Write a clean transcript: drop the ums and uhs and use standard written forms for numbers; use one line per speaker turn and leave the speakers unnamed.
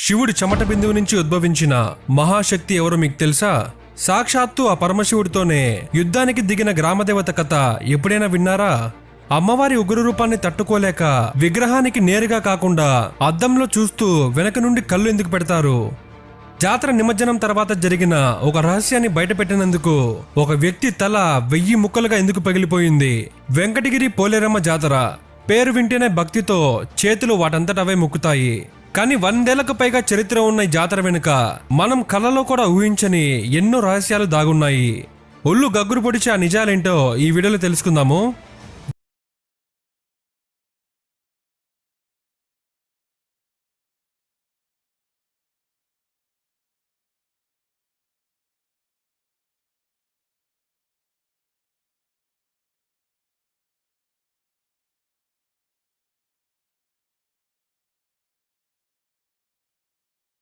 శివుడి చెమట బిందువు నుంచి ఉద్భవించిన మహాశక్తి ఎవరో మీకు తెలుసా? సాక్షాత్తు ఆ పరమశివుడితోనే యుద్ధానికి దిగిన గ్రామదేవత కథ ఎప్పుడైనా విన్నారా? అమ్మవారి ఉగ్ర రూపాన్ని తట్టుకోలేక విగ్రహానికి నేరుగా కాకుండా అద్దంలో చూస్తూ వెనక నుండి కళ్ళు ఎందుకు పెడతారు? జాతర నిమజ్జనం తర్వాత జరిగిన ఒక రహస్యాన్ని బయటపెట్టినందుకు ఒక వ్యక్తి తల 1000 ముక్కలుగా ఎందుకు పగిలిపోయింది? వెంకటగిరి పోలేరమ్మ జాతర పేరు వింటేనే భక్తితో చేతులు వాటంతటవే ముక్కుతాయి. కానీ 100 ఏళ్లకు పైగా చరిత్ర ఉన్న ఈ జాతర వెనుక మనం కళ్ళలో కూడా ఊహించని ఎన్నో రహస్యాలు దాగున్నాయి. ఒళ్ళు గగ్గురు పొడిచే ఆ నిజాలేంటో ఈ వీడియోలో తెలుసుకుందాము.